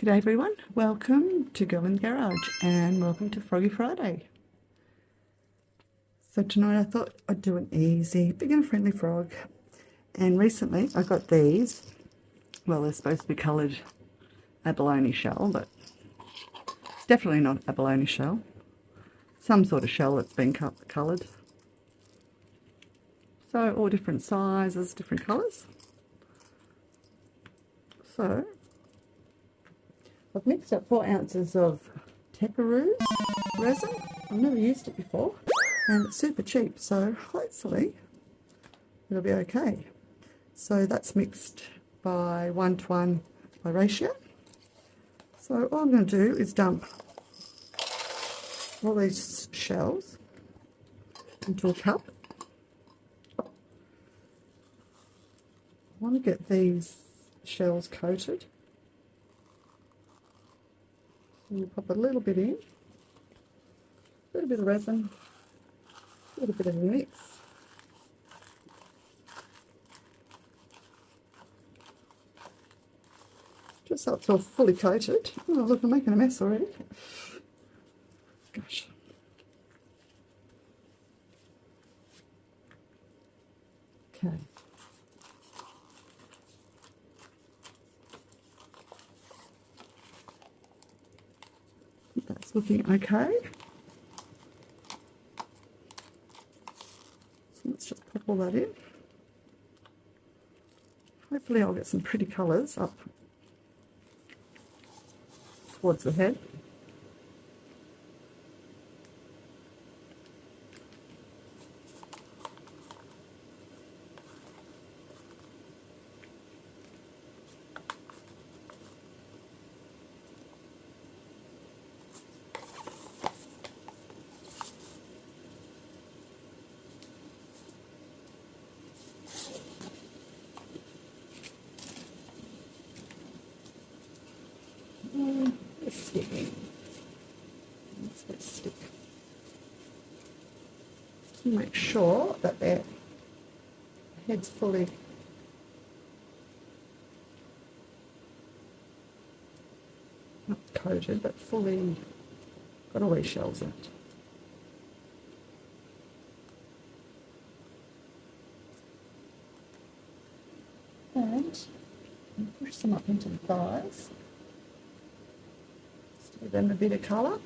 G'day everyone, welcome to Girl in the Garage and welcome to Froggy Friday. So tonight I thought I'd do an easy, beginner friendly frog, and recently I got these. Well, they're supposed to be coloured abalone shell, but it's definitely not abalone shell. Some sort of shell that's been coloured. So all different sizes, different colours. So I've mixed up 4 ounces of TEEXPERT resin. I've never used it before and it's super cheap, so hopefully it'll be okay. So that's mixed by 1:1 by ratio. So all I'm going to do is dump all these shells into a cup. I want to get these shells coated. You pop a little bit in, a little bit of resin, a little bit of a mix. Just so it's all fully coated. Oh look, I'm making a mess already. Gosh. Okay. That's looking okay. So let's just pop all that in. Hopefully I'll get some pretty colours up towards the head. Let's stick. Make sure that their head's fully not coated, but fully got all these shells in it. And push some up into the thighs. Just give them a bit of colour.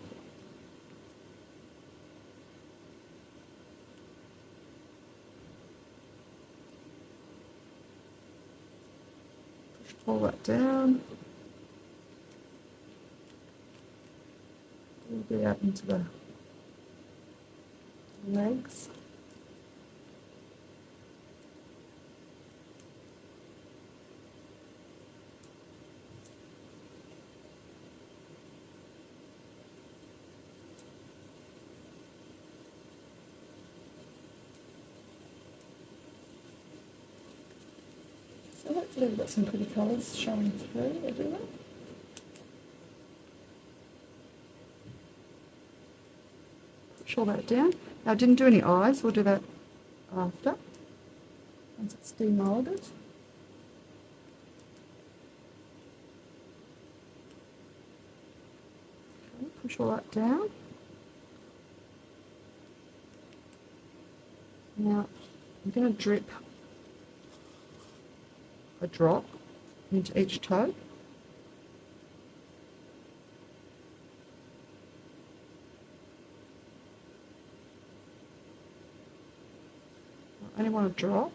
Pull that down. A little bit out into the legs. So hopefully we've got some pretty colours showing through everywhere. Push all that down. Now I didn't do any eyes, we'll do that after, once it's demoulded. Okay, push all that down. Now I'm going to drip a drop into each toe. I only want a drop.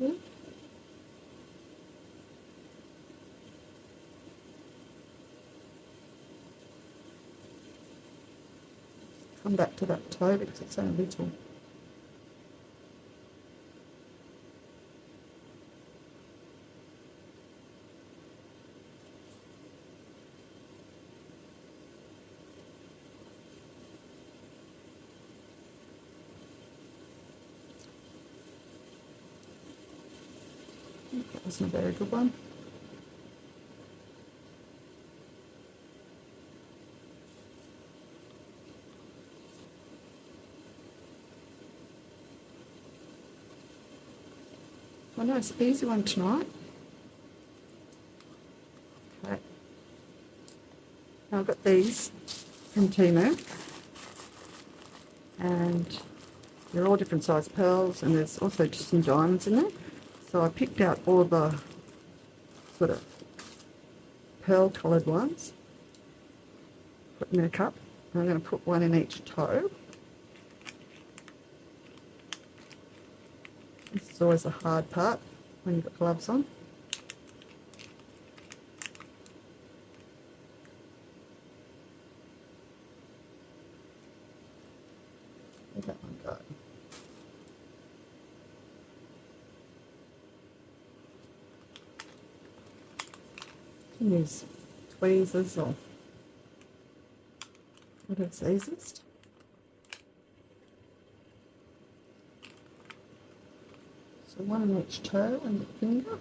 Okay. Come back to that toe because it's only little. That wasn't a very good one. Oh no, it's an easy one tonight. Okay. Now I've got these from Temu, and they're all different size pearls, and there's also just some diamonds in there. So I picked out all the sort of pearl coloured ones, put them in a cup, and I'm going to put one in each toe. This is always the hard part when you've got gloves on. Where'd that one go? You can use tweezers or whatever's easiest. So one in each toe and the finger.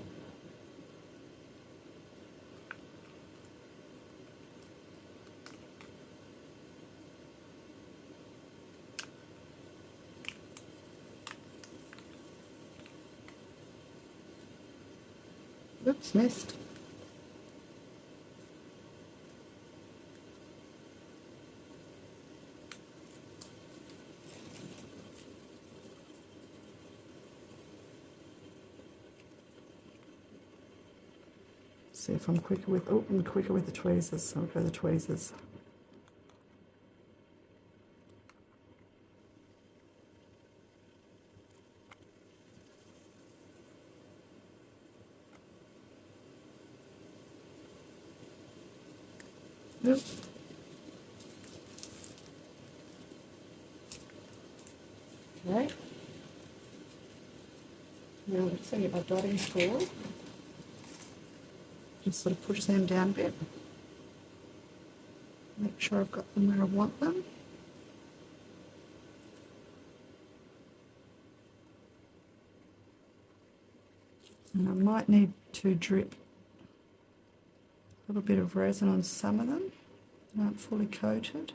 Oops, missed. See if I'm quicker with, oh, I'm quicker with the tweezers, so I'll go the tweezers. Yep. Okay. Now let's get my dotting tool. Just sort of push them down a bit. Make sure I've got them where I want them. And I might need to drip a little bit of resin on some of them that aren't fully coated.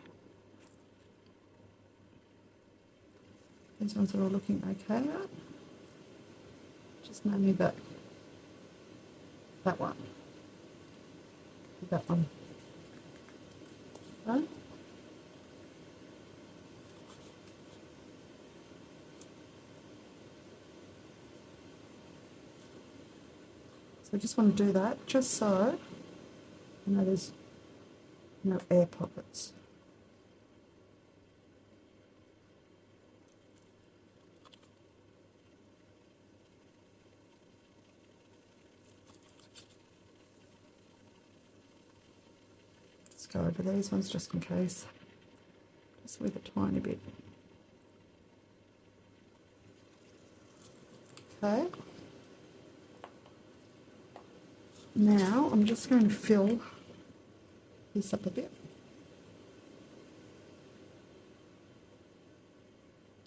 These ones are all looking okay. Just mainly that one. That one. Right? So I just want to do that just so you know there's no air pockets. Go over these ones just in case, just with a tiny bit. Okay, now I'm just going to fill this up a bit,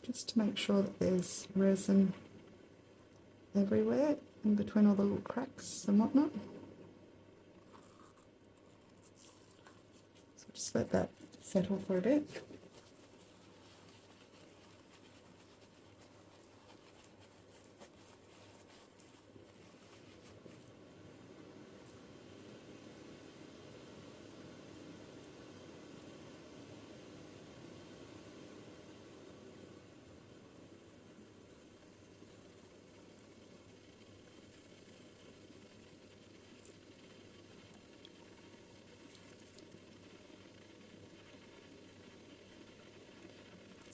just to make sure that there's resin everywhere in between all the little cracks and whatnot. Just let that settle for a bit.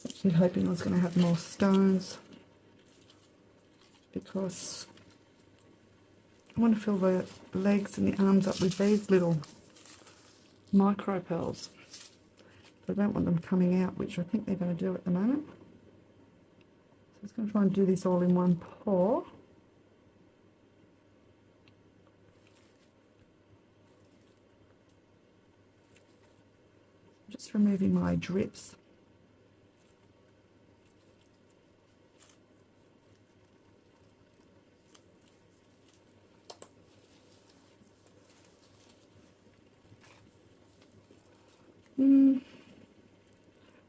Actually hoping I was going to have more stones because I want to fill the legs and the arms up with these little micro pearls. But I don't want them coming out, which I think they're going to do at the moment. So I'm just going to try and do this all in one pour. Just removing my drips.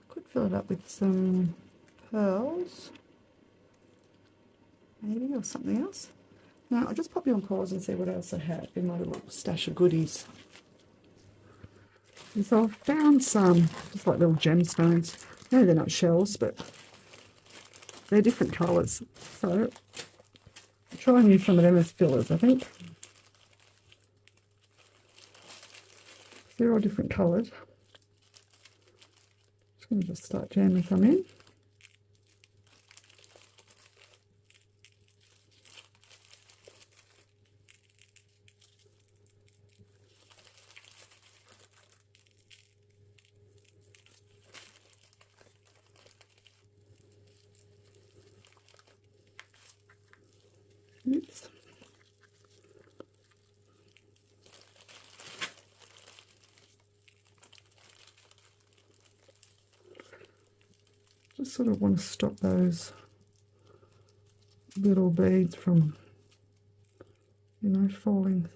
Could fill it up with some pearls, maybe, or something else. Now, I'll just pop you on pause and see what else I have in my little stash of goodies. So I've found some, just like little gemstones. No, they're not shells, but they're different colours. So I'll try and use some of them as fillers, I think. They're all different colours. Just going to just start jamming some in. Oops. Just sort of want to stop those little beads from, you know, falling,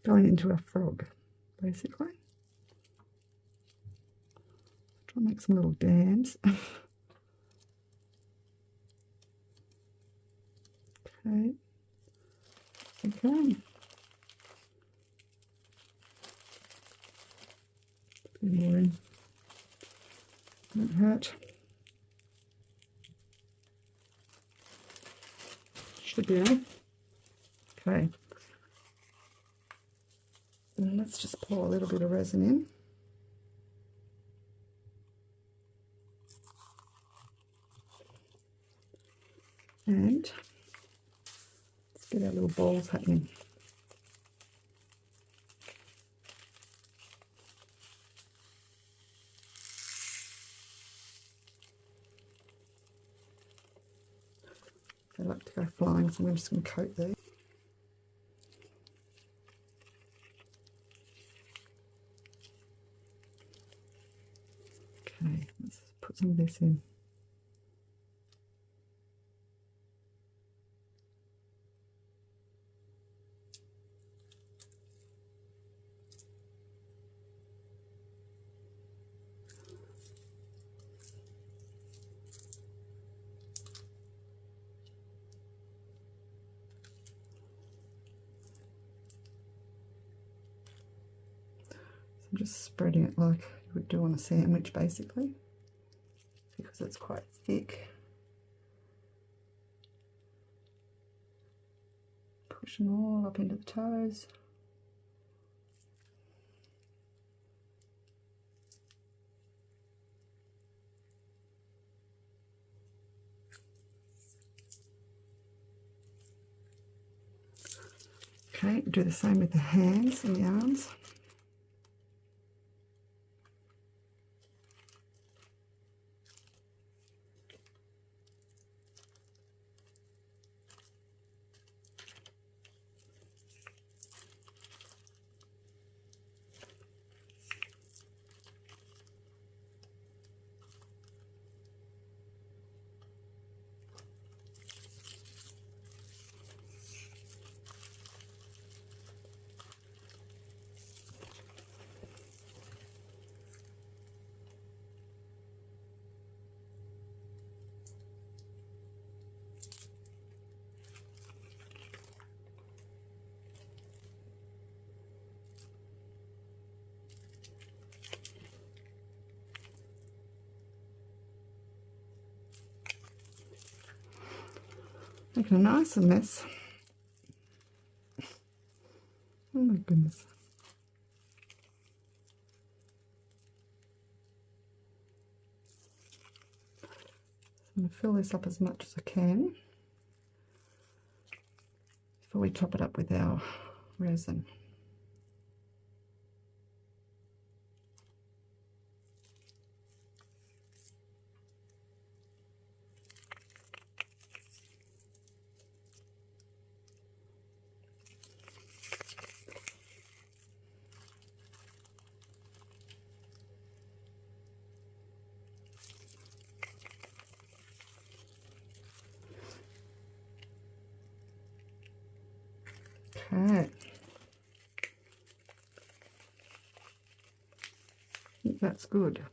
going into a frog, basically. Try and make some little dams. Okay. Okay. A bit more in. Won't hurt. Should be enough. Okay. And let's just pour a little bit of resin in. And let's get our little balls happening. They like to go flying, so I'm just going to coat these. Okay, let's put some of this in. I'm just spreading it like you would do on a sandwich, basically, because it's quite thick. Pushing all up into the toes. Okay, do the same with the hands and the arms. Making a nice mess. Oh my goodness. I'm going to fill this up as much as I can before we top it up with our resin. Okay. I think that's good.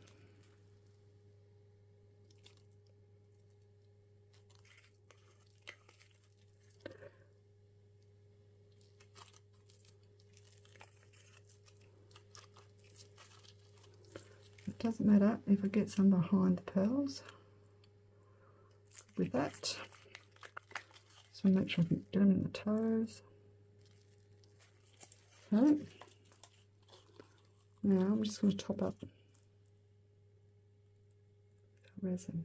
doesn't matter if I get some behind the pearls with that. So make sure I can get them in the toes. Okay. Now I'm just going to top up the resin.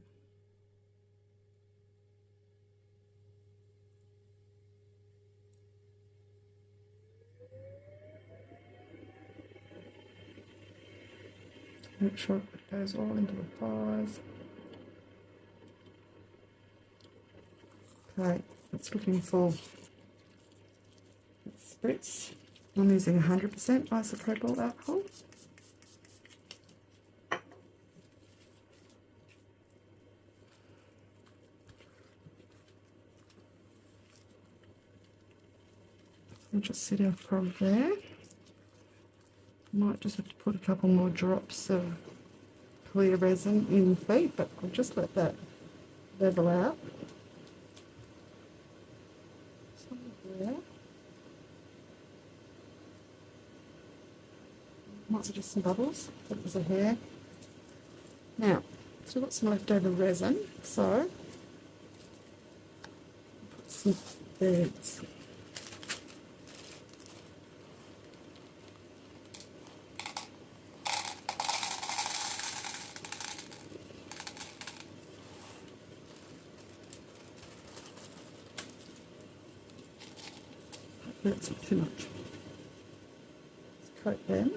Make sure it goes all into the fires. Okay, it's looking full. Spritz. I'm using 100% isopropyl alcohol. I'll just set our frog there. Might just have to put a couple more drops of clear resin in the feet, but I'll just let that level out. Some there. Might be just some bubbles. That was a hair. Now, still got some leftover resin, so put some beads. That's not too much. Let's coat them.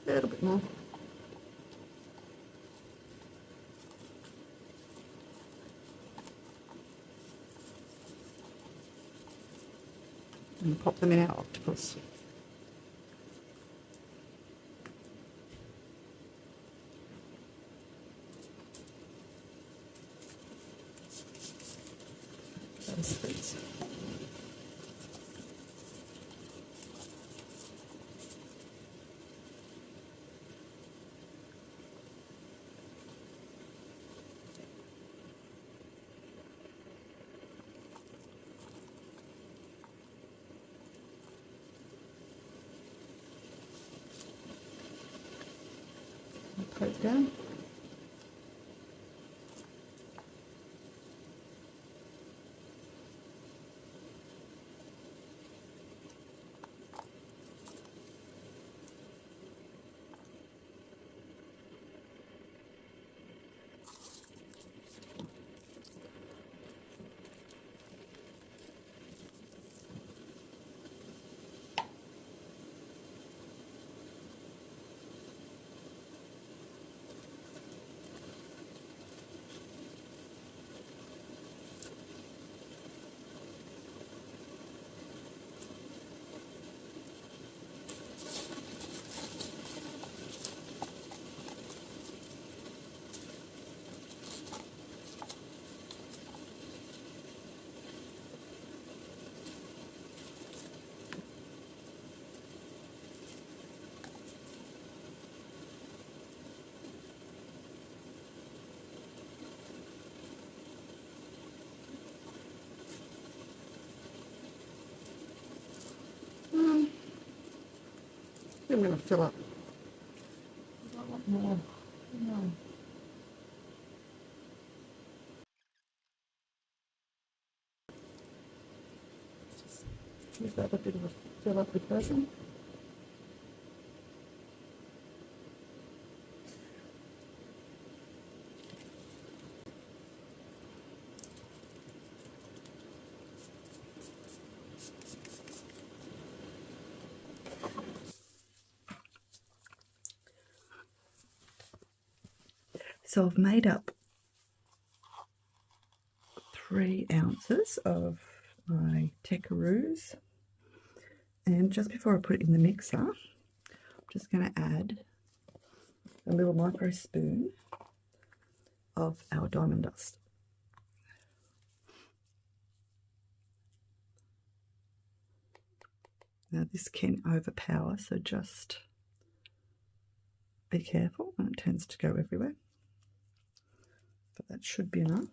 A little bit more. And pop them in our octopus. Those things. Coat down. I'm going to fill up. I want more. No. Just give that a bit of a fill up with resin. So I've made up 3 ounces of my Tecaroos, and just before I put it in the mixer, I'm just going to add a little micro spoon of our diamond dust. Now this can overpower, so just be careful, and it tends to go everywhere, but that should be enough.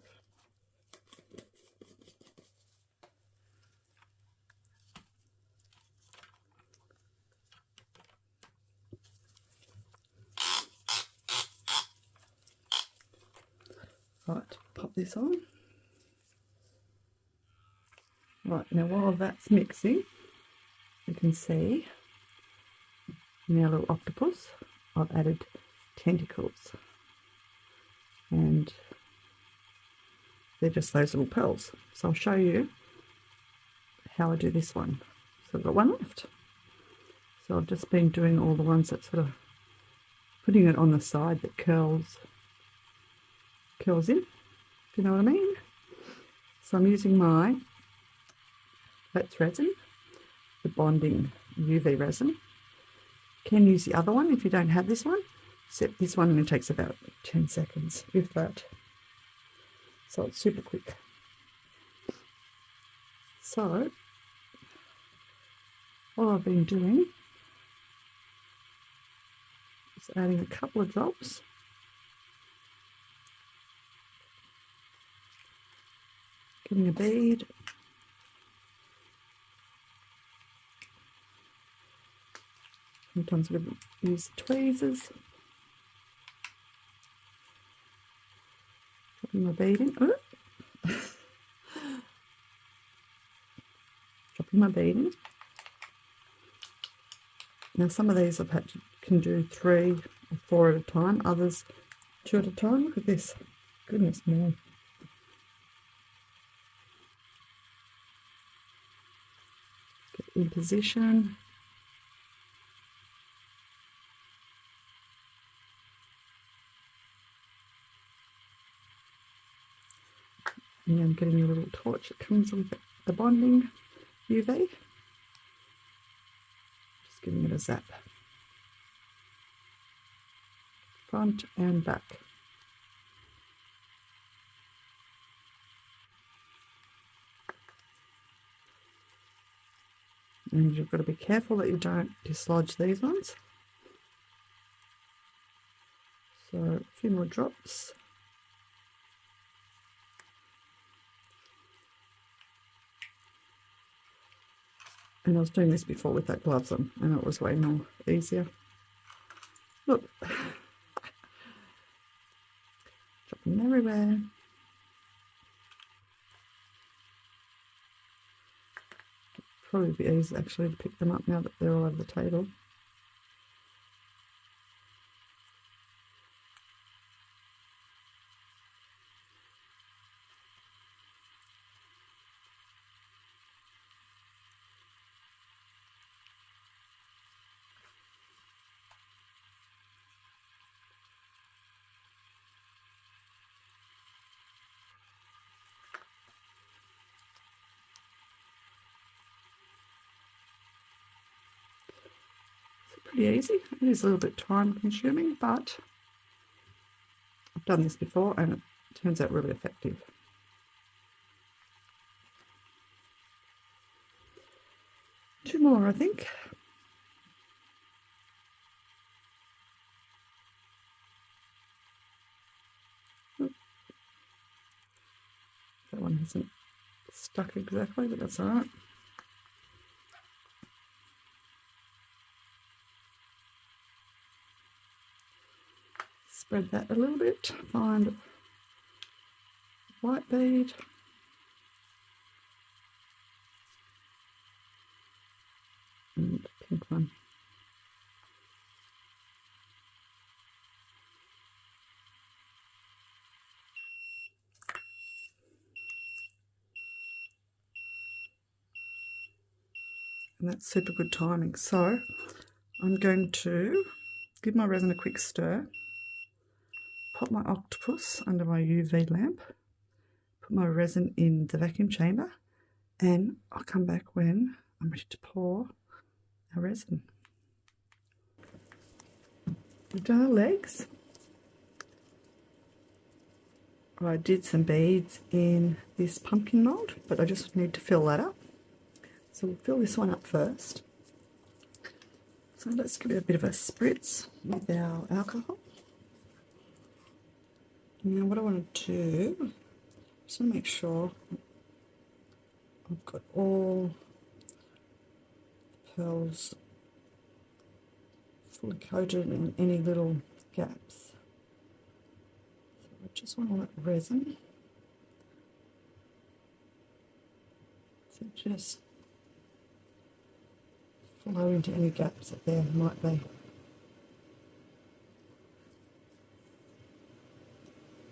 Right, pop this on. Right, now while that's mixing, you can see in our little octopus, I've added tentacles, and they're just those little pearls. So I'll show you how I do this one. So I've got one left. So I've just been doing all the ones that sort of putting it on the side that curls in, if you know what I mean. So I'm using my That's Resin, the bonding UV resin. You can use the other one if you don't have this one, except this one only takes about 10 seconds, if that. So it's super quick. So what I've been doing is adding a couple of drops. Getting a bead. Sometimes we use tweezers. Dropping my bead in. Oh. Dropping my bead in. Now some of these can do 3 or 4 at a time, others 2 at a time. Look at this. Goodness me. Get in position. And I'm getting a little torch that comes with the bonding UV. Just giving it a zap. Front and back. And you've got to be careful that you don't dislodge these ones. So a few more drops. And I was doing this before with that gloves on, and it was way more easier. Look, drop them everywhere. Probably be easy actually to pick them up now that they're all over the table. Pretty easy. It is a little bit time consuming, but I've done this before and it turns out really effective. Two more, I think. That one hasn't stuck exactly, but that's all right. Spread that a little bit, find white bead, and pink one. And that's super good timing. So I'm going to give my resin a quick stir. Pop my octopus under my UV lamp, put my resin in the vacuum chamber, and I'll come back when I'm ready to pour our resin. We've done our legs. I did some beads in this pumpkin mold, but I just need to fill that up. So we'll fill this one up first. So So let's give it a bit of a spritz with our alcohol. Now what I want to do, just want to make sure I've got all the pearls fully coated in any little gaps. So I just want to let resin to just flow into any gaps that there might be.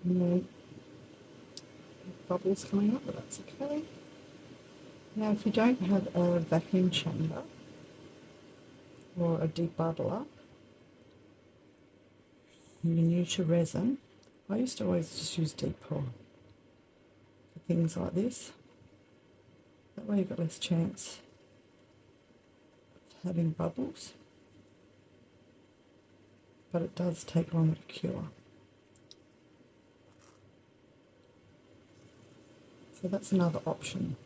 No bubbles coming up, but that's okay. Now if you don't have a vacuum chamber or a debubbler, you can use your resin. I used to always just use deep pour for things like this. That way you've got less chance of having bubbles, but it does take longer to cure. So that's another option.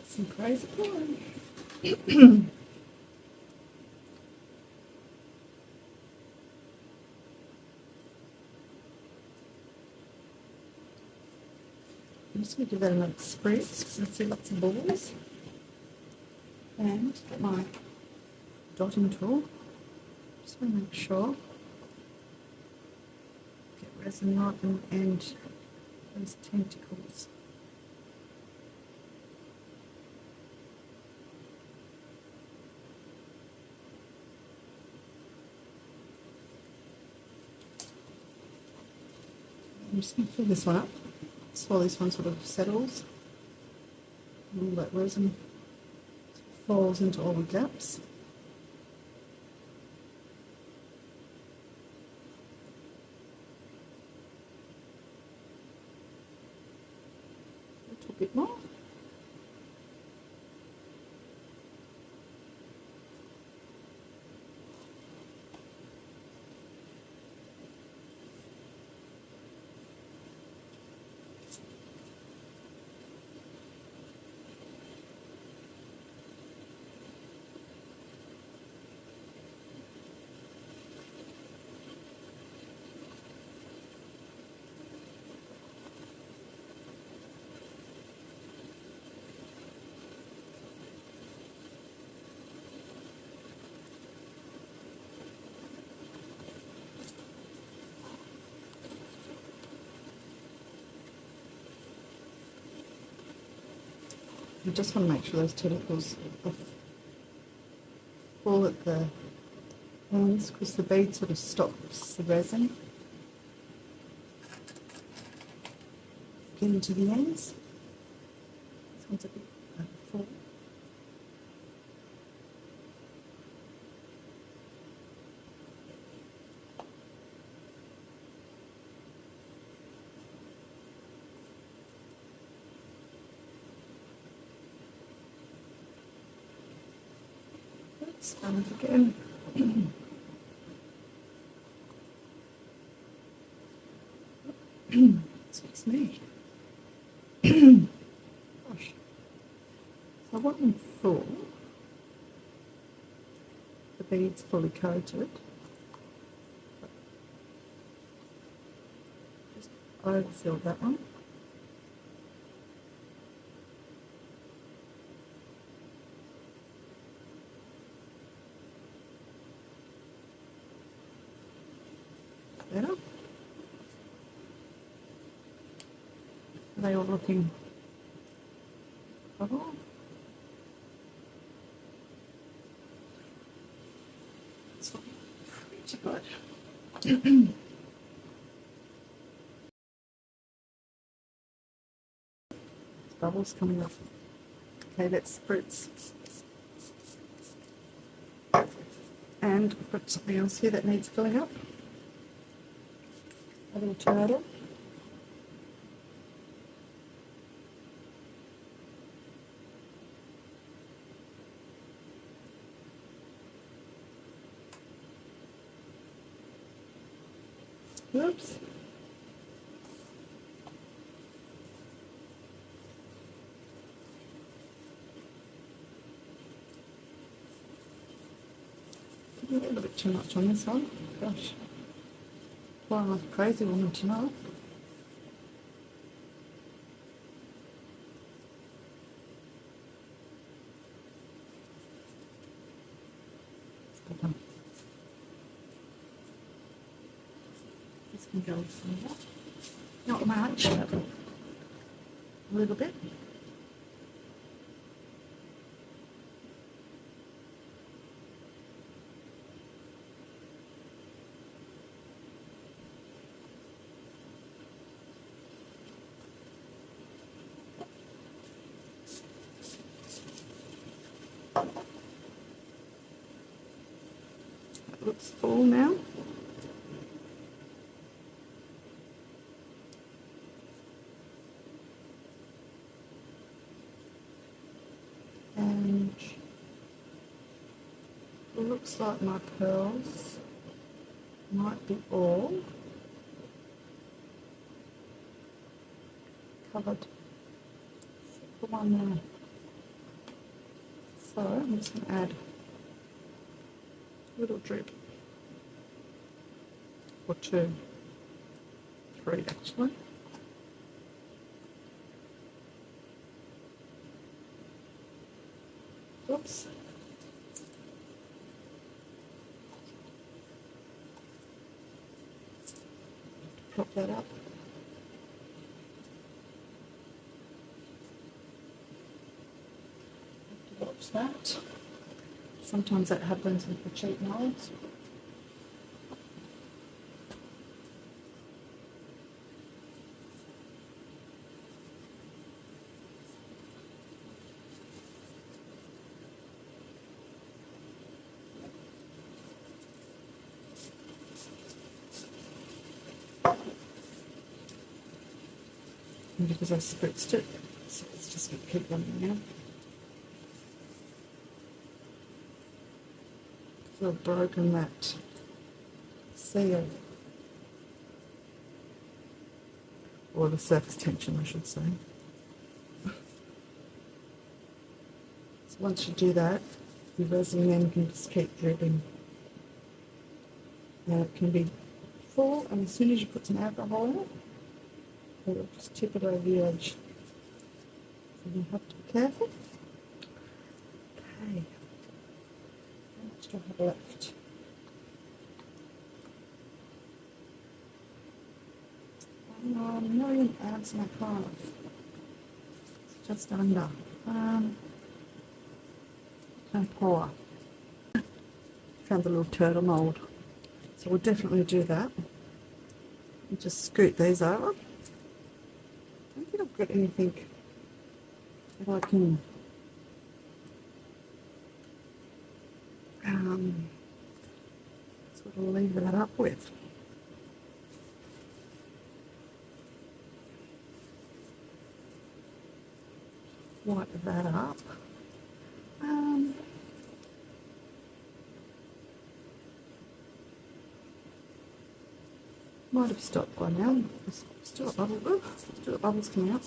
Some crazy pouring. I'm just going to give that another spritz because I see lots of balls. And get my dotting tool. Just want to make sure. Get resin right and those tentacles. I'm just going to fill this one up, so this one sort of settles, and all that resin falls into all the gaps. A little bit more. You just want to make sure those tentacles are full at the ends because the bead sort of stops the resin getting to the ends. This one's a bit full. And again, excuse me. Gosh. So I want them full, the beads fully coated. Just overfill that one. Better. Are they all looking bubble? It's looking pretty good. bubbles coming up. Okay, let's spritz. And I've got something else here that needs filling up. A little turtle. Oops. A little bit too much on this one. Gosh. Well, I'm a crazy woman tonight. This can go somewhere. Not much, but a little bit. That looks full now. And it looks like my pearls might be all covered. The one there. So I'm just going to add a little drip, or two, three actually. Oops. Prop that up. Watch that. Sometimes that happens with the cheap molds. And because I spritzed it, so it's just going to keep running now. So I've broken that seal, or the surface tension I should say. So once you do that, the resin then can just keep dripping. Now it can be full, and as soon as you put some alcohol in it, it'll just tip it over the edge. So you have to be careful. Okay. How much do I have left? A million ounce and a half. It's just under. And pour. Found the little turtle mold. So we'll definitely do that. And just scoot these over. I don't think I've got anything that I can sort of leave that up with. Wipe that up. Might have stopped by now. Still a bubble. Ooh, still bubbles coming up.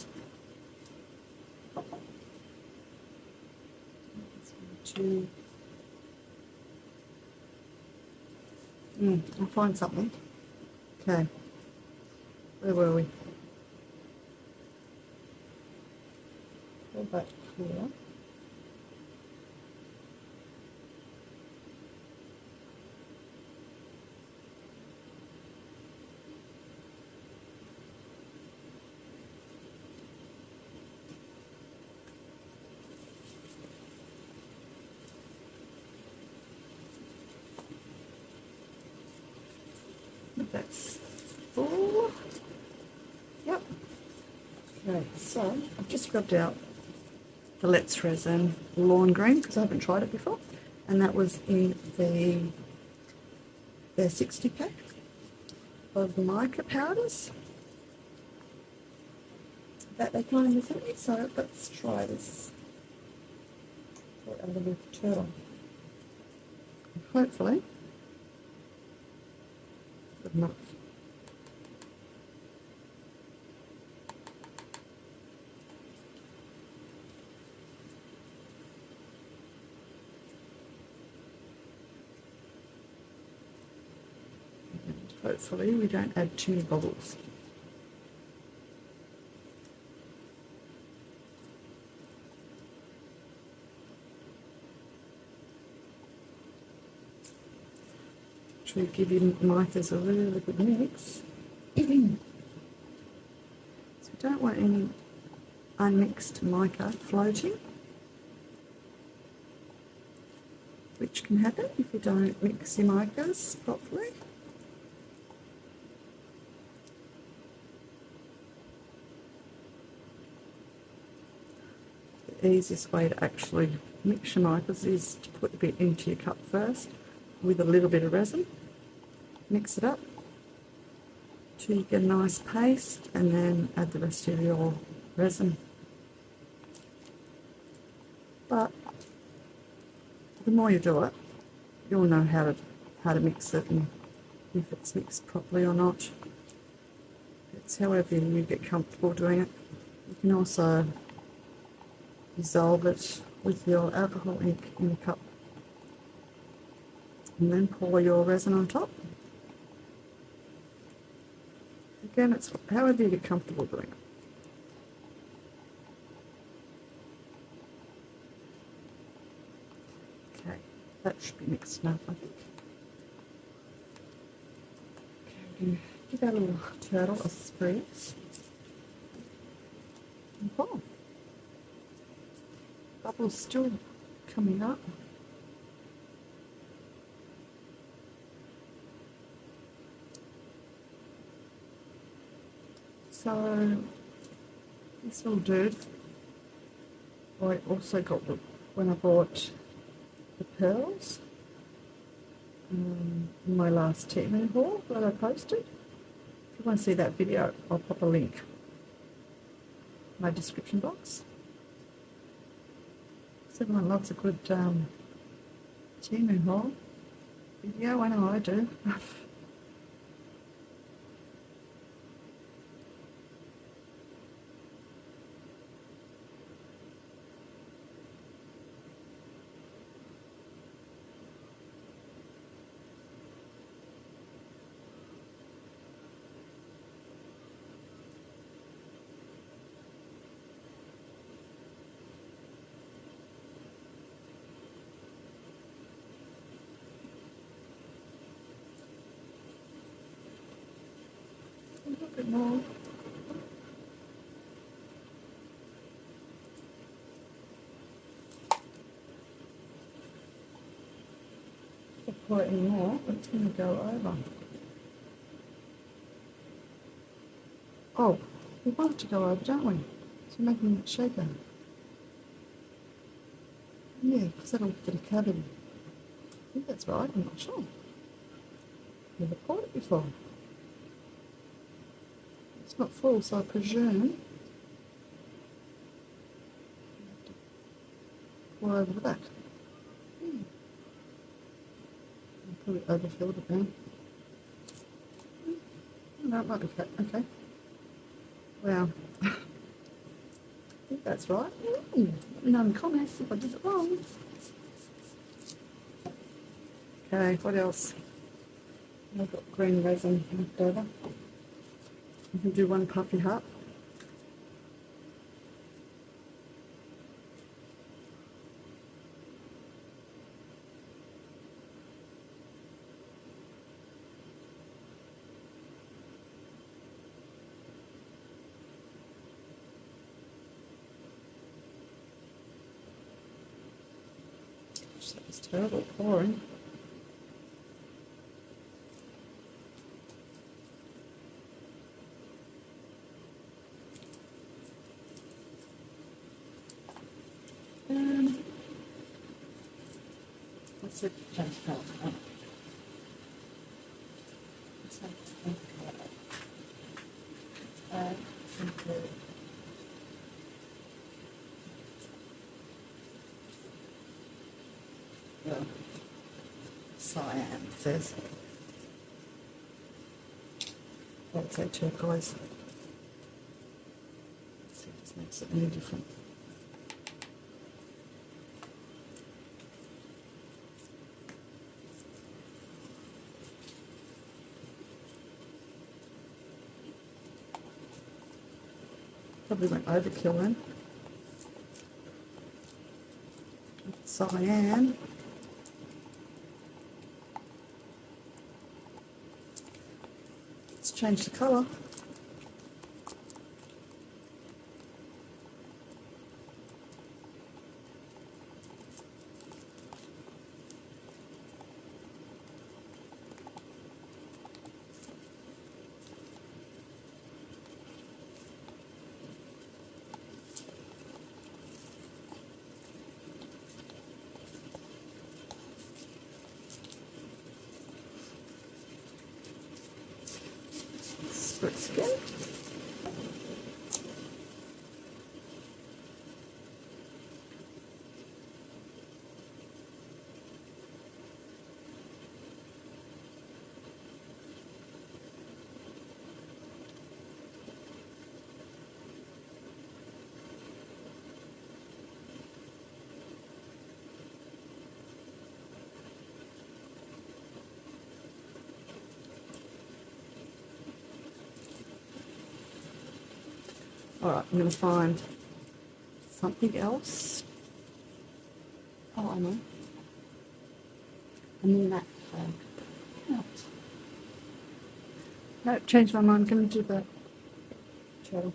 I'll find something. Okay. Where were we? Go back here. That's full. Yep. Okay, so I've just grabbed out the Let's Resin Lawn Green because I haven't tried it before, and that was in their 60 pack of Mica powders that they kindly sent me. So let's try this for a little turtle. Hopefully, good enough. Hopefully we don't add too many bubbles. To give you Micas a really good mix. So we don't want any unmixed mica floating, which can happen if you don't mix your micas properly. The easiest way to actually mix your micas is to put a bit into your cup first with a little bit of resin. Mix it up till you get a nice paste, and then add the rest of your resin. But the more you do it, you'll know how to mix it and if it's mixed properly or not. It's however you get comfortable doing it. You can also dissolve it with your alcohol ink in the cup and then pour your resin on top. Again, it's however you get comfortable doing it. Okay, that should be mixed enough, I think. Okay, we're going to give our little turtle a spritz. Oh, bubbles still coming up. So this little dude, I also got when I bought the pearls in my last Temu haul that I posted. If you want to see that video, I'll pop a link in my description box. So everyone loves a good Temu haul video. I know I do. A little bit more. Don't pour it any more, it's going to go over. Oh, we want it to go over, don't we? So we're making it shaker. Yeah, because that'll get a cavity. I think that's right, I'm not sure. Never poured it before. It's not full, so I presume pour over the back. Probably overfilled it now. No, it might be okay. Wow. I think that's right. Let me know in the comments if I did it wrong. Okay, what else? I've got green resin left over. You can do one puffy heart. That was terrible pouring. see change colour. Let's have pink colour. Well, cyan it says. Let's say turquoise. Let's see if this makes it any different. Probably went overkill then. Cyan. Let's change the colour. Split skin. Alright, I'm going to find something else. Oh, I know. And then that out. No, change my mind. I'm going to do the turtle.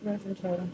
Resin turtle.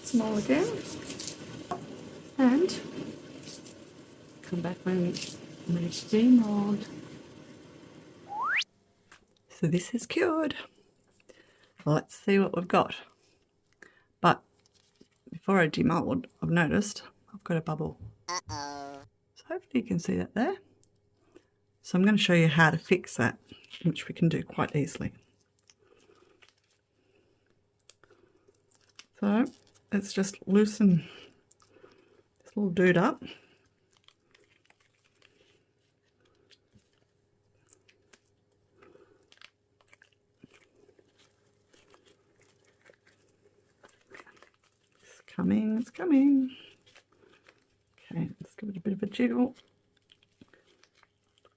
Small again, and come back when it's reached the mold. So this is cured. Let's see what we've got. But before I demold, I've noticed I've got a bubble. So hopefully you can see that there. So I'm going to show you how to fix that, which we can do quite easily. So let's just loosen this little dude up. It's coming, it's coming. Okay, let's give it a bit of a jiggle.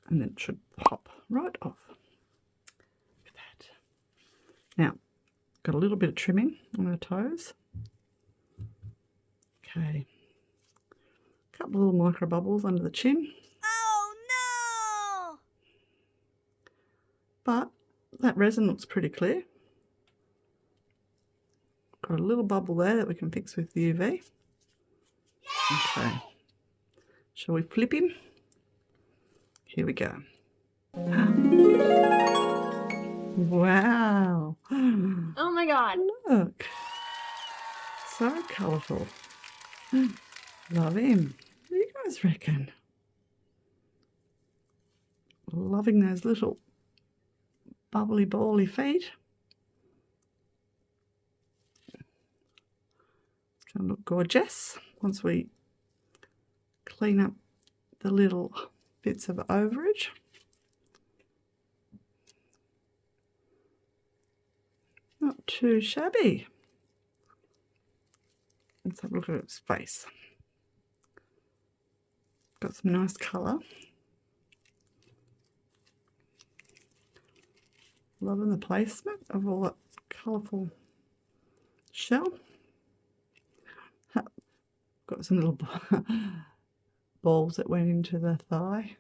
And then it should pop right off. Look at that. Now, got a little bit of trimming on our toes. Okay. A couple of little micro bubbles under the chin. Oh no! But that resin looks pretty clear. Got a little bubble there that we can fix with the UV. Okay. Shall we flip him? Here we go. Wow. Oh my god. Look. So colourful. Love him. What do you guys reckon? Loving those little bubbly bally feet. It's going to look gorgeous once we clean up the little bits of overage. Not too shabby. Let's have a look at its face. Got some nice colour. Loving the placement of all that colourful shell. Got some little balls that went into the thigh.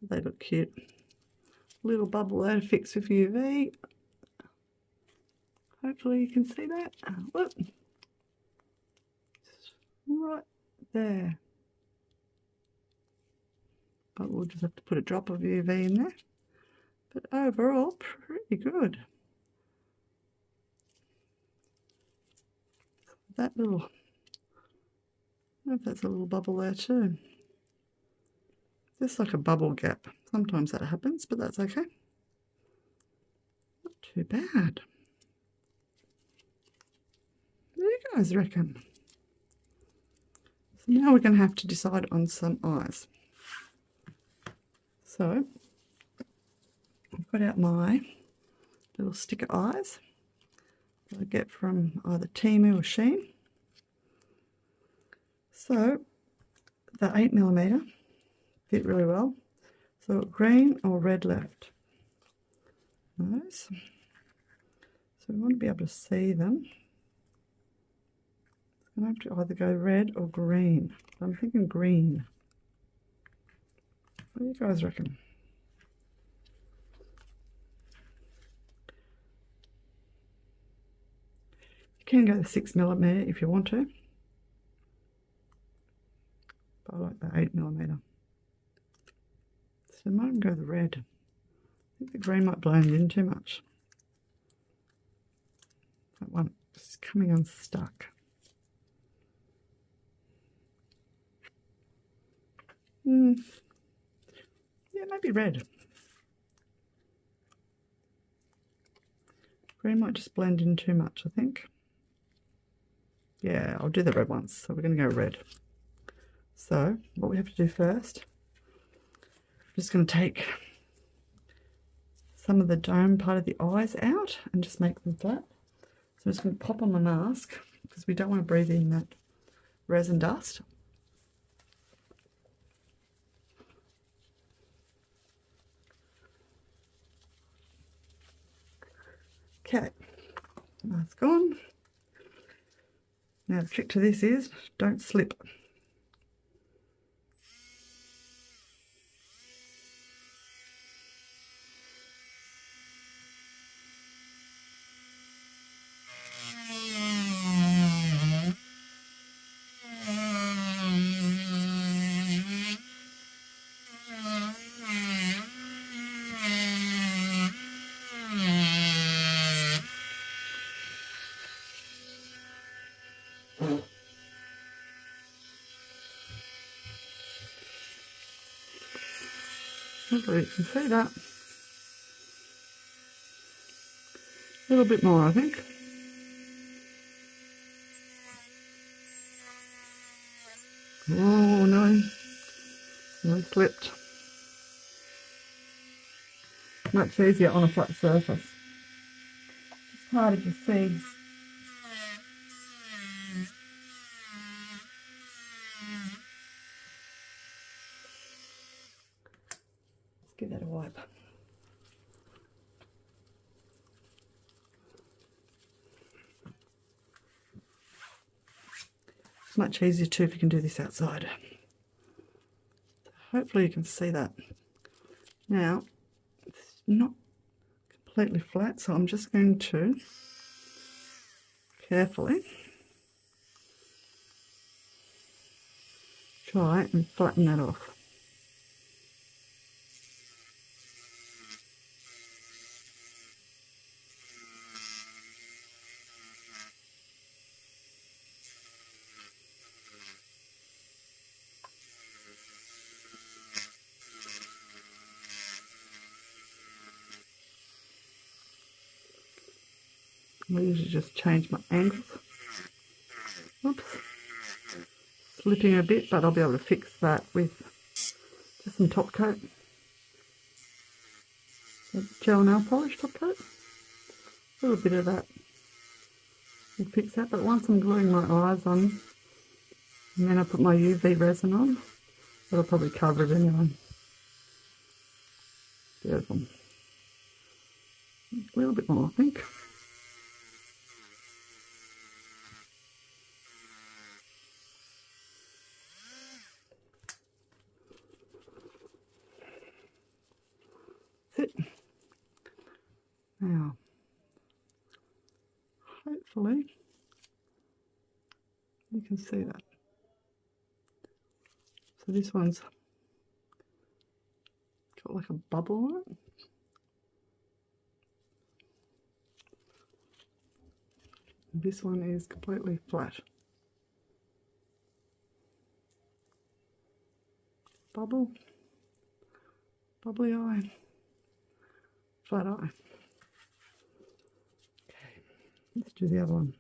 They look cute. Little bubble there to fix with UV. Hopefully you can see that. Whoop. Right there. But we'll just have to put a drop of UV in there. But overall, pretty good. That little, I don't know if that's a little bubble there too. Just like a bubble gap. Sometimes that happens, but that's okay. Not too bad. What do you guys reckon? So now we're going to have to decide on some eyes. So I've got out my little sticker eyes that I get from either Temu or Shein. So the 8mm fit really well. So green or red left. Those. So we want to be able to see them. I'm going to have to either go red or green. I'm thinking green. What do you guys reckon? You can go the 6mm if you want to. But I like the 8mm. So I might go the red. I think the green might blend in too much. That one is coming unstuck. Yeah, maybe red. Green might just blend in too much, I think. Yeah, I'll do the red ones. So we're going to go red. So what we have to do first, I'm just going to take some of the dome part of the eyes out and just make them flat. So I'm just going to pop on my mask because we don't want to breathe in that resin dust. Okay, mask on. Now the trick to this is don't slip. Hopefully you can see that. A little bit more, I think. Oh no, I slipped. Much easier on a flat surface. It's harder to see. Let's give that a wipe. It's much easier too if you can do this outside. So hopefully you can see that. Now, it's not completely flat, so I'm just going to carefully try and flatten that off. I usually just change my angle. Oops. Slipping a bit, but I'll be able to fix that with just some top coat. Gel nail polish top coat. A little bit of that will fix that, but once I'm gluing my eyes on, and then I put my UV resin on, that'll probably cover it anyway. Beautiful. A little bit more, I think. That's it. Now, hopefully you can see that. So this one's got like a bubble on it. This one is completely flat. Bubble, bubbly eye, flat eye. Okay, let's do the other one.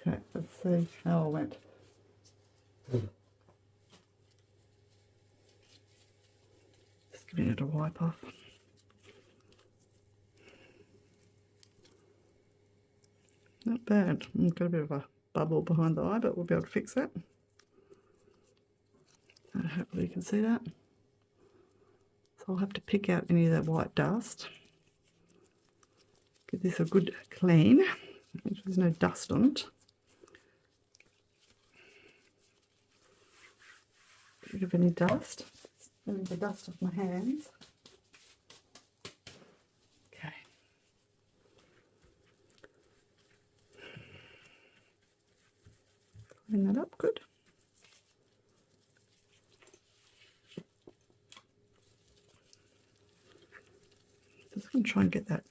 Okay, let's see how I went. Just giving it a wipe off. Not bad. I've got a bit of a bubble behind the eye, but we'll be able to fix that. So hopefully you can see that. So I'll have to pick out any of that white dust. Give this a good clean. Make sure there's no dust on it. Get rid of any dust. Getting the dust off my hands. Okay. Clean that up good. Just going to try and get that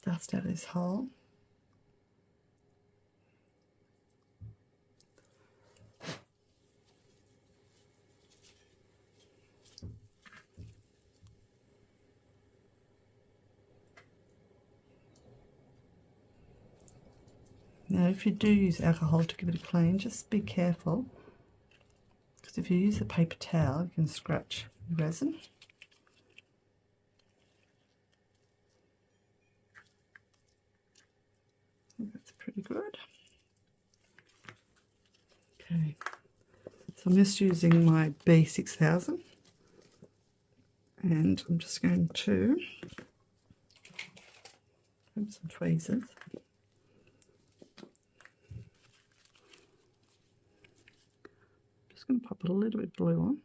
dust out of this hole. Now if you do use alcohol to give it a clean, just be careful, because if you use a paper towel you can scratch the resin. That's pretty good. Okay, so I'm just using my B6000 and I'm just going to grab some tweezers. Just going to pop a little bit of glue on.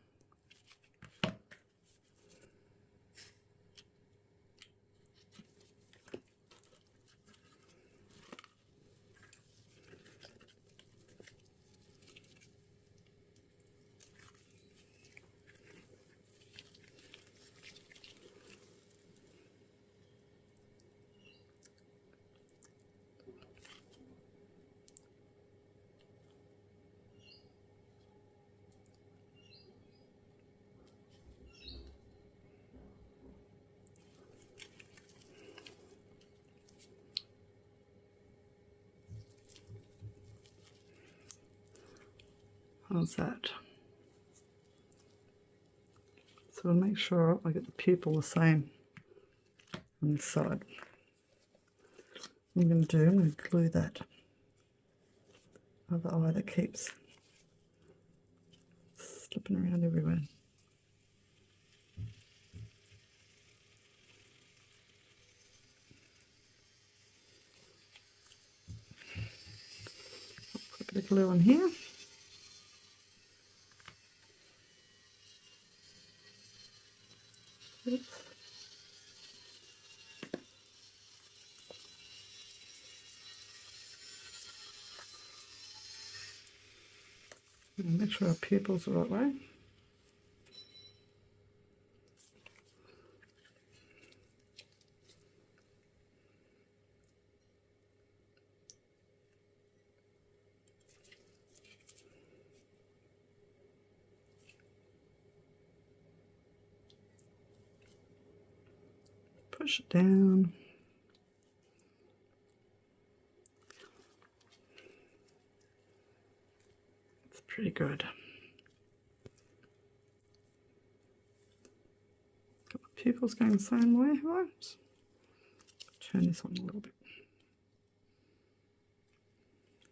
How's that? So I'll make sure I get the pupil the same on this side. What I'm going to do, I'm going to glue that other eye that keeps slipping around everywhere. Put a bit of glue on here. Oops. And make sure our pupil's the right way. Push it down. It's pretty good. Got my pupils going the same way, right? Turn this one a little bit.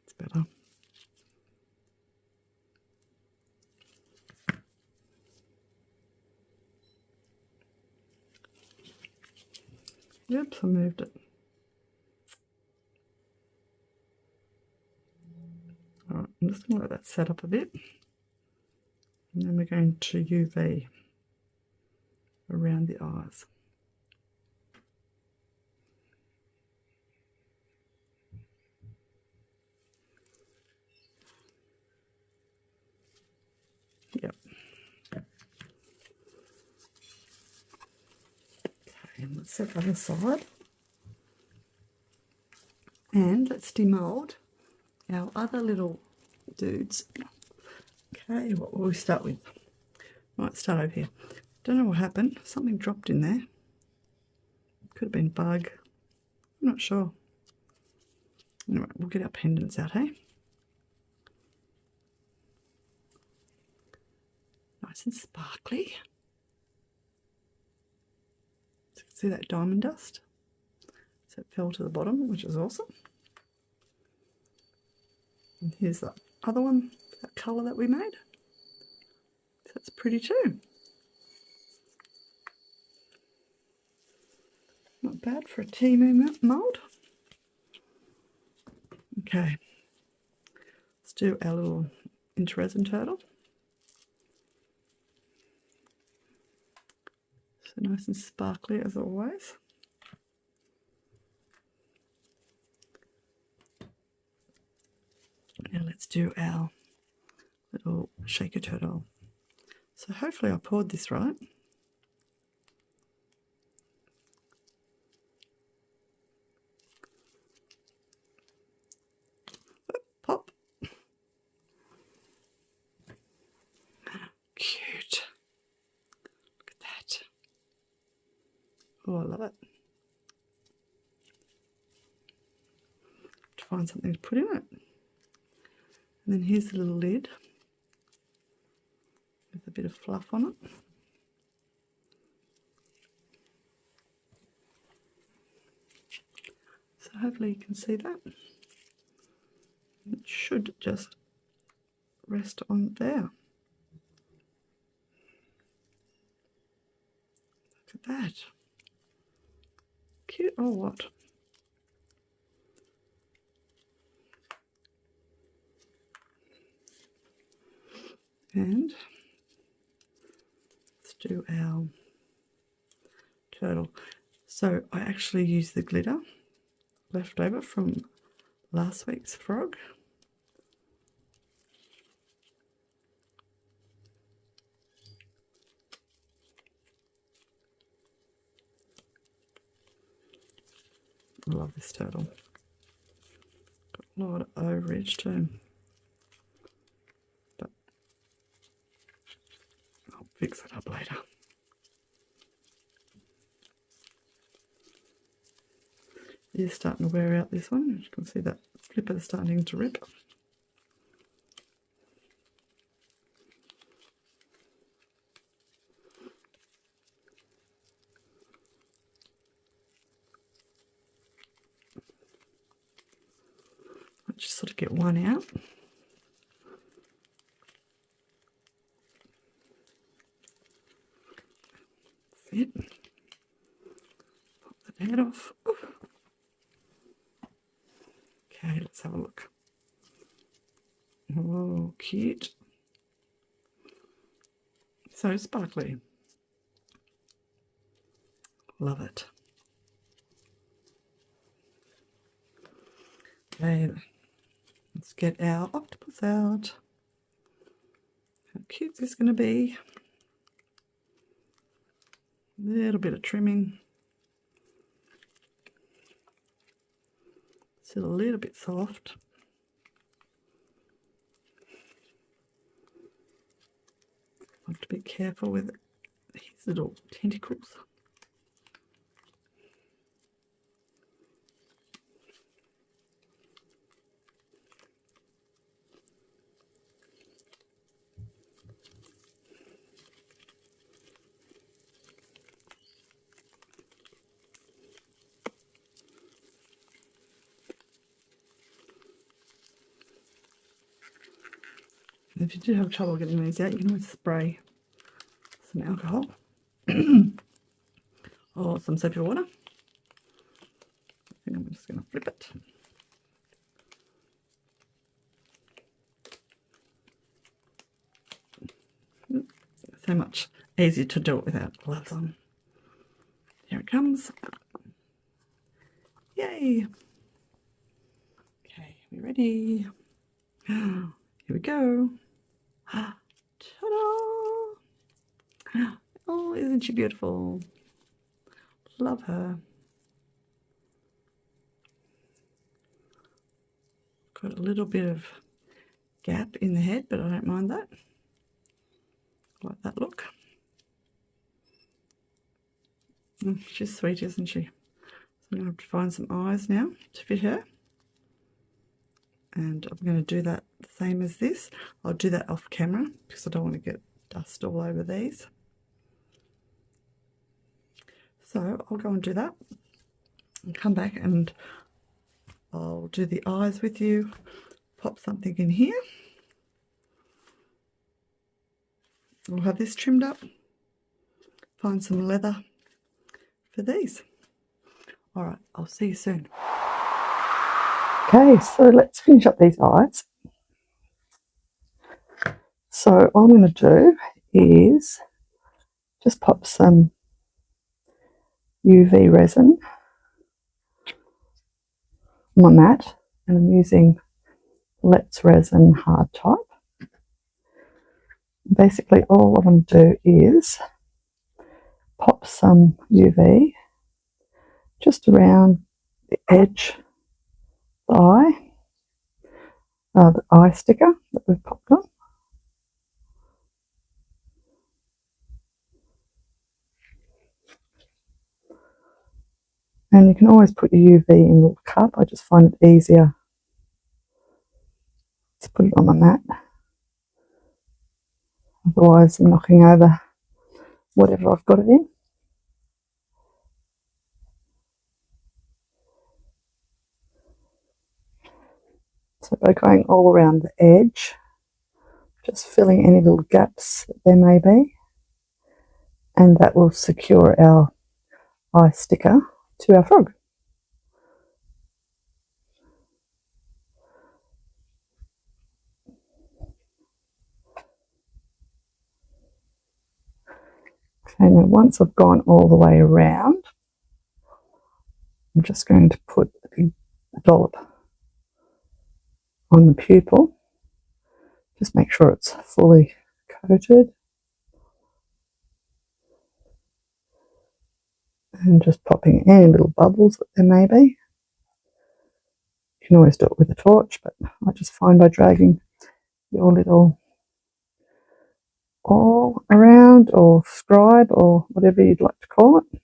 It's better. Oops, I moved it. Alright, I'm just going to let that set up a bit. And then we're going to UV around the eyes. Yep. Okay, let's set that aside. And let's demold our other little dudes. Okay, what will we start with? Might start over here. Don't know what happened. Something dropped in there. Could have been a bug. I'm not sure. Anyway, we'll get our pendants out, hey? Nice and sparkly. So you can see that diamond dust. So it fell to the bottom, which is awesome. And here's the other one, that colour that we made. So it's pretty too. Not bad for a Temu mould. Okay, let's do our little INTORESIN turtle. So nice and sparkly as always. Now let's do our little shaker turtle. So hopefully I poured this right. Pop. Cute. Look at that. Oh, I love it. To find something to put in it. And then here's the little lid with a bit of fluff on it. So hopefully you can see that. It should just rest on there. Look at that. Cute or what? And let's do our turtle. So I actually used the glitter left over from last week's frog. I love this turtle. Got a lot of overage too. But I'll fix it up later. It is starting to wear out, this one. You can see that flipper is starting to rip. just sort of get one out. That's it. Pop the head off. Ooh. Okay, let's have a look. Oh, cute. So sparkly. Love it. Okay, let's get our octopus out. How cute is this going to be? A little bit of trimming. Still a little bit soft. I have to be careful with his little tentacles. If you do have trouble getting these out, you can always spray some alcohol or some soapy water. I think I'm just going to flip it. So much easier to do it without gloves on. Here it comes. Yay! Okay, we ready? Here we go. Ta-da! Oh, isn't she beautiful? Love her. Got a little bit of gap in the head, but I don't mind that. I like that look. She's sweet, isn't she? So I'm going to have to find some eyes now to fit her. And I'm going to do that the same as this. I'll do that off camera because I don't want to get dust all over these. So I'll go and do that and come back and I'll do the eyes with you. Pop something in here. We'll have this trimmed up. Find some leather for these. All right, I'll see you soon. Okay, so let's finish up these eyes. So all I'm going to do is just pop some UV resin on my mat, and I'm using Let's Resin hard type. Basically all I want to do is pop some UV just around the edge of the eye sticker that we've popped on. And you can always put your UV in a little cup. I just find it easier to put it on my mat. Otherwise I'm knocking over whatever I've got it in. So by going all around the edge, just filling any little gaps that there may be, and that will secure our eye sticker to our frog. Okay, now once I've gone all the way around, I'm just going to put a big dollop on the pupil. Just make sure it's fully coated. And just popping any little bubbles that there may be. You can always do it with a torch, but I just find by dragging your little all around, or scribe, or whatever you'd like to call it,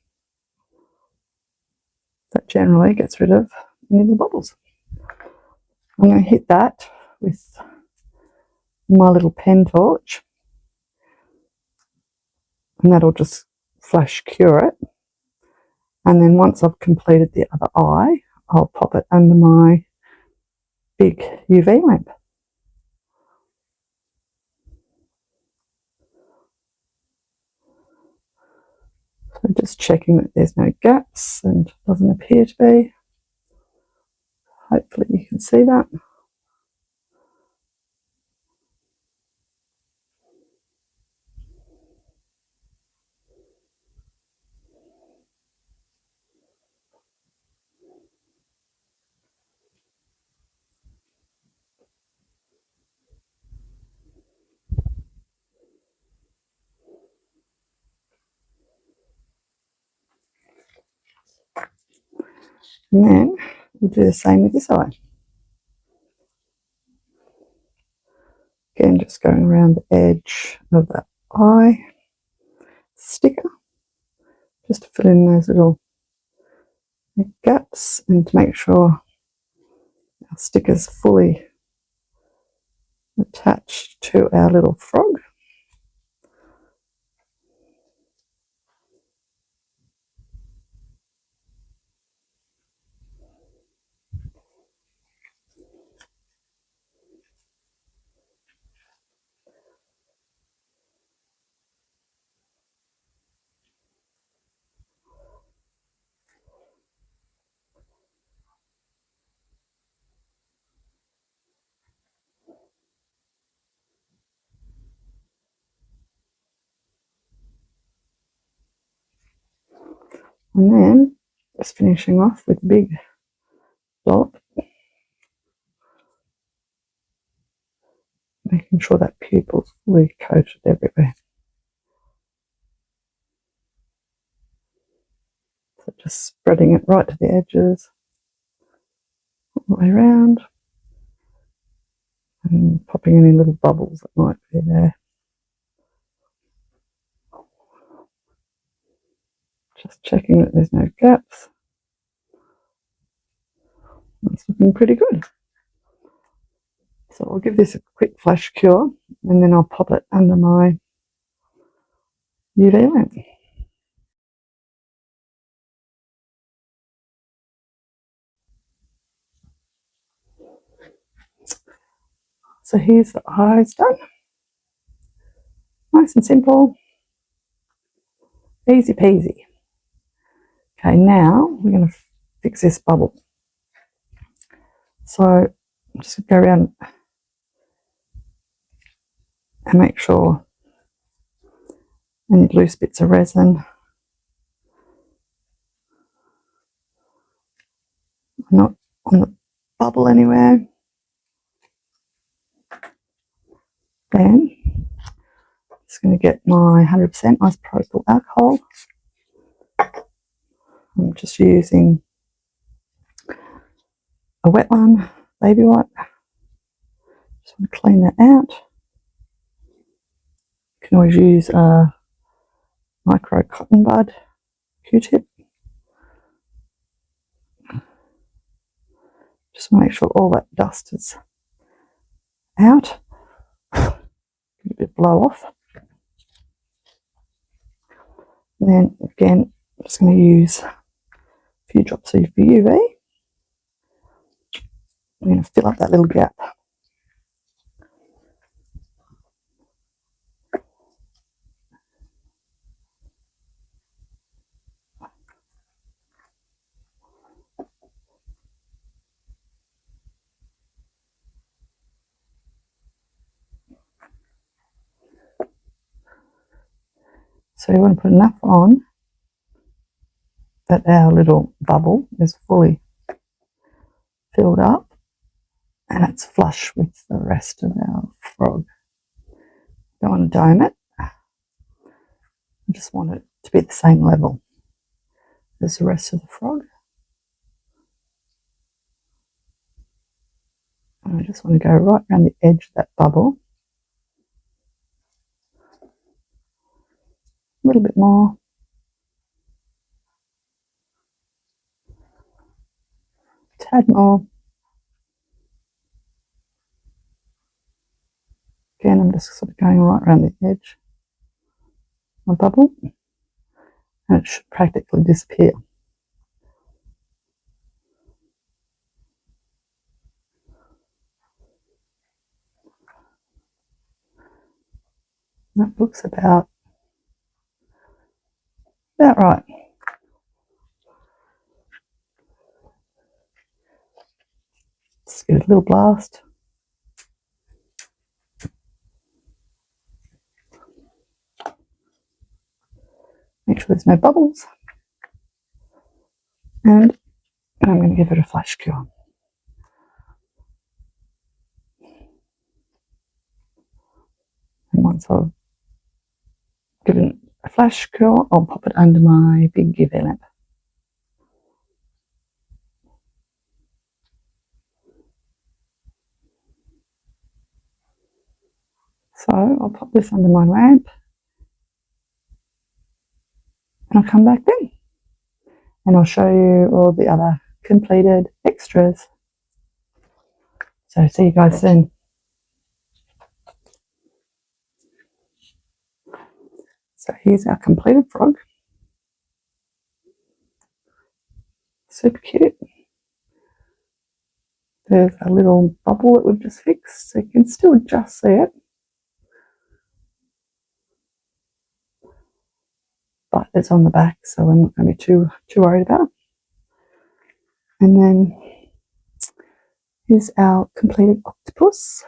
that generally gets rid of any little bubbles. I'm going to hit that with my little pen torch, and that'll just flash cure it. And then once I've completed the other eye, I'll pop it under my big UV lamp. So just checking that there's no gaps, and doesn't appear to be. Hopefully you can see that. And then we'll do the same with this eye. Again, just going around the edge of the eye sticker, just to fill in those little gaps and to make sure our sticker's fully attached to our little frog. And then just finishing off with a big dollop, making sure that pupil's fully coated everywhere. So just spreading it right to the edges, all the way around, and popping any little bubbles that might be there. Just checking that there's no gaps. That's looking pretty good. So I'll give this a quick flash cure, and then I'll pop it under my UV lamp. So here's the eyes done. Nice and simple. Easy peasy. Okay, now we're going to fix this bubble. So I'm just going to go around and make sure any loose bits of resin are not on the bubble anywhere. Then I'm just going to get my 100% isopropyl alcohol. I'm just using a wet one, baby wipe. Just want to clean that out. You can always use a micro cotton bud Q-tip. Just want to make sure all that dust is out. Give it a bit blow off. And then again, I'm just going to use a few drops of UV. I'm going to fill up that little gap. So you want to put enough on that our little bubble is fully filled up and it's flush with the rest of our frog. Don't want to dome it. I just want it to be at the same level as the rest of the frog. And I just want to go right around the edge of that bubble. A little bit more. A tad more. Again, I'm just sort of going right around the edge of my bubble. And it should practically disappear. That looks about right. Just give it a little blast. Make sure there's no bubbles. And I'm going to give it a flash cure. And once I've given a flash cure, I'll pop it under my big UV lamp. So I'll pop this under my lamp and I'll come back then. And I'll show you all the other completed extras. So see you guys soon. So here's our completed frog. Super cute. There's a little bubble that we've just fixed, so you can still just see it. But it's on the back, so we're not going to be too worried about it. And then here's our completed octopus.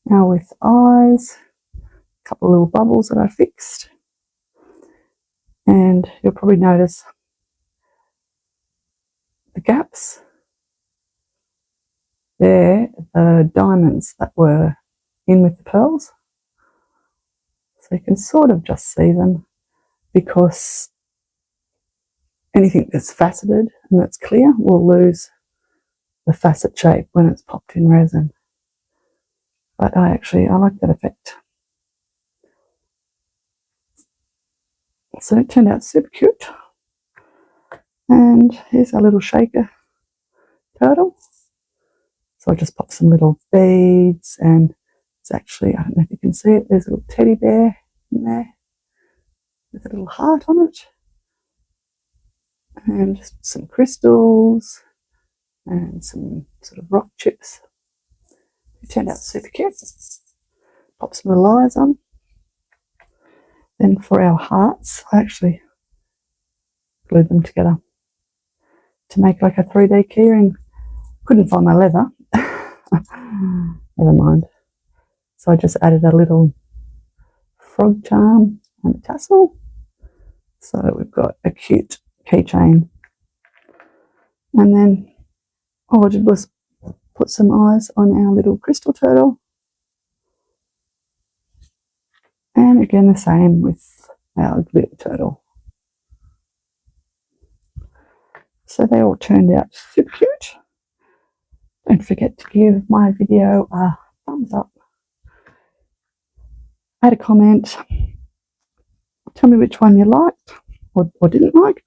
Now with eyes, a couple of little bubbles that I fixed. And you'll probably notice the gaps. They're the diamonds that were in with the pearls. So you can sort of just see them, because anything that's faceted and that's clear will lose the facet shape when it's popped in resin. But I like that effect. So it turned out super cute. And here's our little shaker turtle. So I just popped some little beads, and it's actually, I don't know if you can see it, there's a little teddy bear in there with a little heart on it. And just some crystals and some sort of rock chips. It turned out super cute. Pop some little eyes on. Then for our hearts, I actually glued them together to make like a 3D keyring. Couldn't find my leather. Never mind. So I just added a little frog charm and a tassel. So we've got a cute keychain. And then all I did was put some eyes on our little crystal turtle. And again the same with our glitter turtle. So they all turned out super cute. Don't forget to give my video a thumbs up. Add a comment. Tell me which one you liked or didn't like.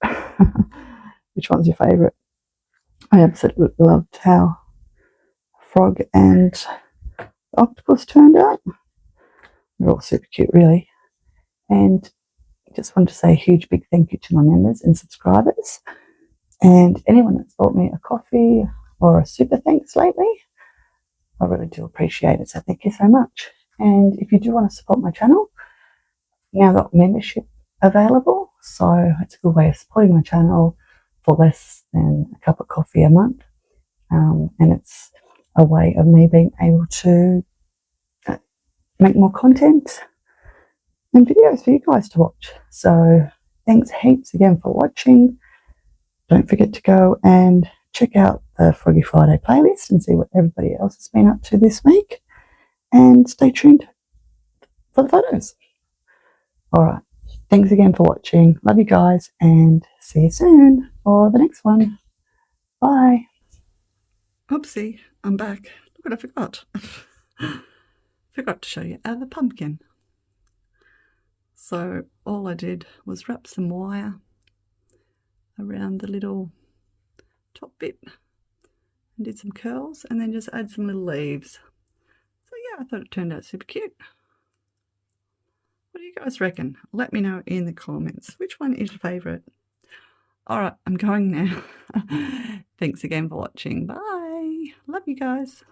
Which one's your favourite? I absolutely loved how frog and octopus turned out. They're all super cute, really. And just wanted to say a huge big thank you to my members and subscribers, and anyone that's bought me a coffee or a super thanks lately. I really do appreciate it, so thank you so much. And if you do want to support my channel, now I've got membership available, so it's a good way of supporting my channel for less than a cup of coffee a month. And it's a way of me being able to make more content and videos for you guys to watch. So thanks heaps again for watching. Don't forget to go and check out the Froggy Friday playlist and see what everybody else has been up to this week. And stay tuned for the photos. Alright, thanks again for watching. Love you guys, and see you soon for the next one. Bye. Oopsie, I'm back. Look what I forgot. Forgot to show you the pumpkin. So all I did was wrap some wire around the little top bit and did some curls, and then just add some little leaves. So yeah, I thought it turned out super cute. What do you guys reckon? Let me know in the comments. Which one is your favourite? Alright, I'm going now. Thanks again for watching. Bye. Love you guys.